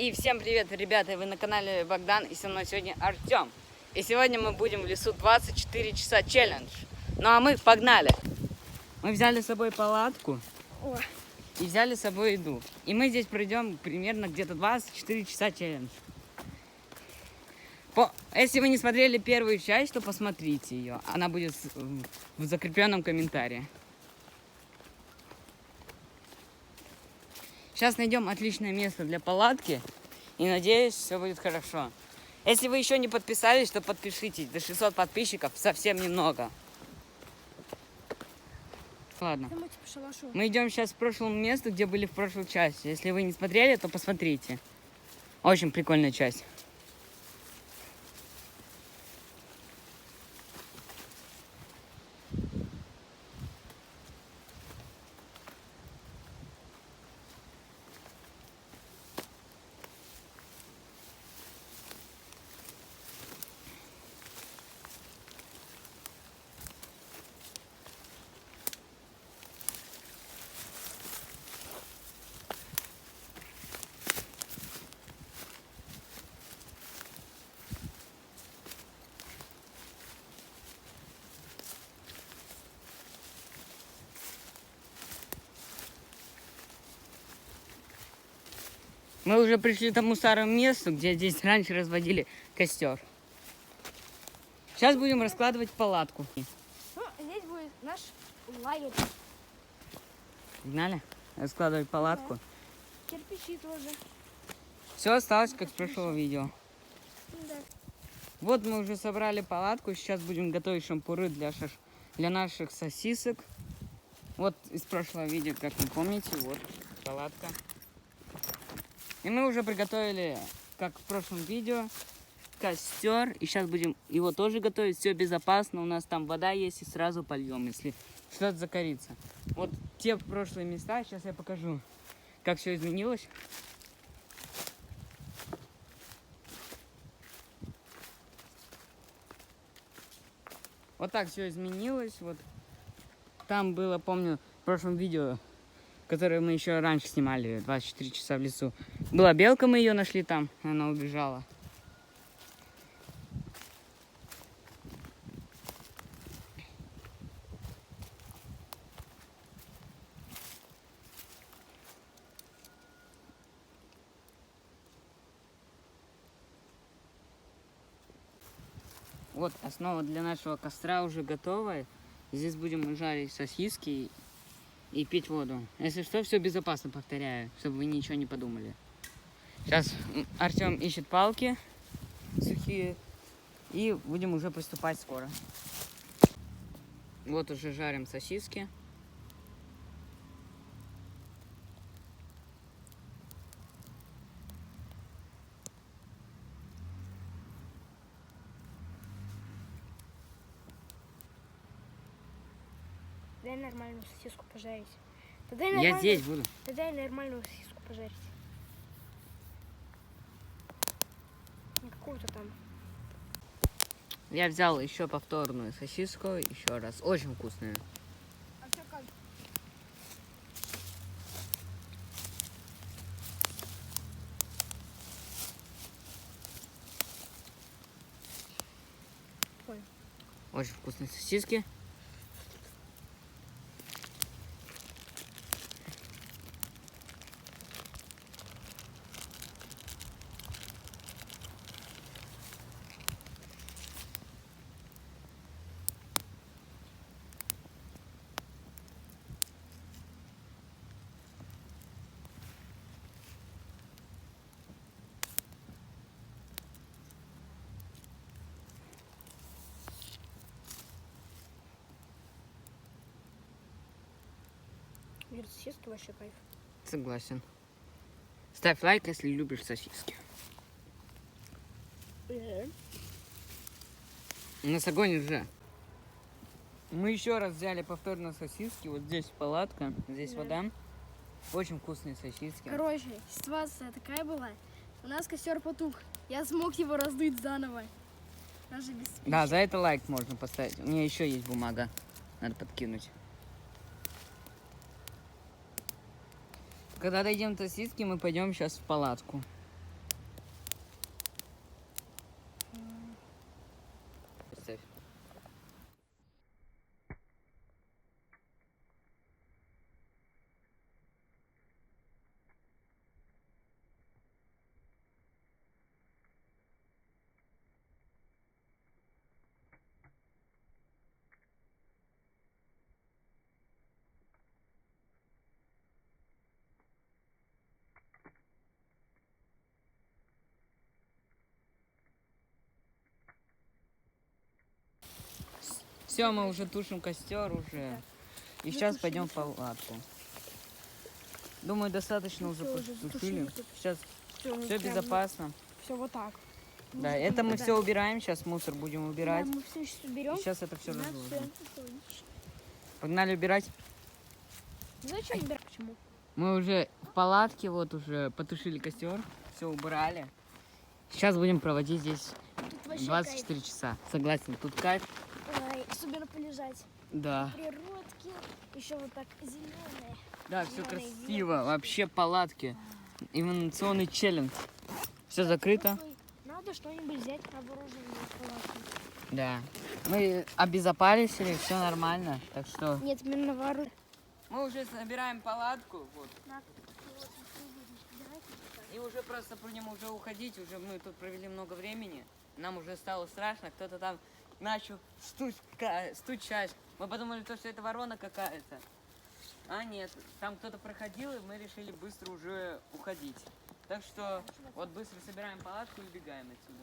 И всем привет, ребята, вы на канале Богдан, и со мной сегодня Артем. И сегодня мы будем в лесу 24 часа челлендж. Ну а мы погнали. Мы взяли с собой палатку и взяли с собой еду. И мы здесь пройдем примерно где-то 24 часа челлендж. Если вы не смотрели первую часть, то посмотрите ее. Она будет в закрепленном комментарии. Сейчас найдем отличное место для палатки. И надеюсь, все будет хорошо. Если вы еще не подписались, то подпишитесь. До 600 подписчиков совсем немного. Ладно. Мы идем сейчас к прошлому месту, где были в прошлой части. Если вы не смотрели, то посмотрите. Очень прикольная часть. Мы уже пришли к тому старому месту, где здесь раньше разводили костер. Сейчас будем раскладывать палатку. Ну, здесь будет наш лагерь. Погнали раскладывать палатку. Да. Кирпичи тоже. Все осталось, как с прошлого видео. Да. Вот мы уже собрали палатку. Сейчас будем готовить шампуры для наших сосисок. Вот из прошлого видео, как вы помните, вот палатка. И мы уже приготовили, как в прошлом видео, костер. И сейчас будем его тоже готовить. Все безопасно. У нас там вода есть, и сразу польем, если что-то загорится. Вот те прошлые места. Сейчас я покажу, как все изменилось. Вот так все изменилось. Вот там было, помню, в прошлом видео, которое мы еще раньше снимали, 24 часа в лесу. Была белка, мы ее нашли там, она убежала. Вот основа для нашего костра уже готова. Здесь будем жарить сосиски и пить воду. Если что, все безопасно, повторяю, чтобы вы ничего не подумали. Сейчас Артем ищет палки сухие. И будем уже приступать скоро. Вот уже жарим сосиски. Дай нормальную сосиску пожарить. Я здесь буду. Дай нормальную сосиску пожарить. Не какую-то там. Я взял еще повторную сосиску, еще раз. Очень вкусная. А все как? Ой. Очень вкусные сосиски. Говорит, сосиски вообще кайф. Согласен. Ставь лайк, если любишь сосиски. У нас огонь уже. Мы еще раз взяли повторно сосиски. Вот здесь палатка, здесь вода. Очень вкусные сосиски. Короче, ситуация такая была. У нас костер потух. Я смог его раздуть заново. Даже без спичек. Да, за это лайк можно поставить. У меня еще есть бумага. Надо подкинуть. Когда дойдем до сосиски, мы пойдем сейчас в палатку. Все, мы уже тушим костер уже. И сейчас пойдем в палатку. Думаю, достаточно уже потушили. Сейчас все безопасно. Все вот так. Да, это мы все убираем. Сейчас мусор будем убирать. Мы все сейчас уберем. И сейчас это все разложим. Погнали убирать. Зачем убирать? Почему? Мы уже в палатке, вот уже потушили костер. Все убрали. Сейчас будем проводить здесь Тут вообще 24 часа. Согласен, тут кайф. кайф. Особенно полежать. Да. Природки. Еще вот так зеленые. Да, все Зелёные красиво. веточки. Вообще палатки. Инновационный челлендж. Все закрыто. Надо что-нибудь взять на вооружение в палатке. Да. Мы обезопасили, все нормально. Так что Нет, именно вооружение. мы уже собираем палатку. Вот. И уже просто будем уже уходить. Уже мы тут провели много времени. Нам уже стало страшно. Кто-то там начал стучать. Мы подумали, что это ворона какая-то. А нет, там кто-то проходил, и мы решили быстро уже уходить. Так что вот быстро собираем палатку и убегаем отсюда.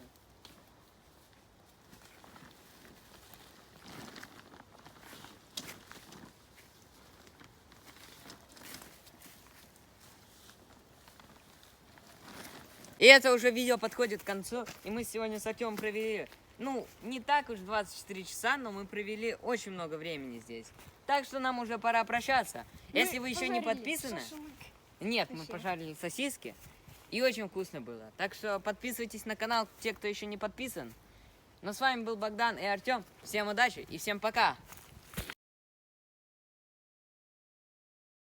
И это уже видео подходит к концу. И мы сегодня с Артемом провели, ну, не так уж 24 часа, но мы провели очень много времени здесь. Так что нам уже пора прощаться. Если вы еще не подписаны... Нет, мы пожарили сосиски. И очень вкусно было. Так что подписывайтесь на канал, те, кто еще не подписан. Но с вами был Богдан и Артем. Всем удачи и всем пока!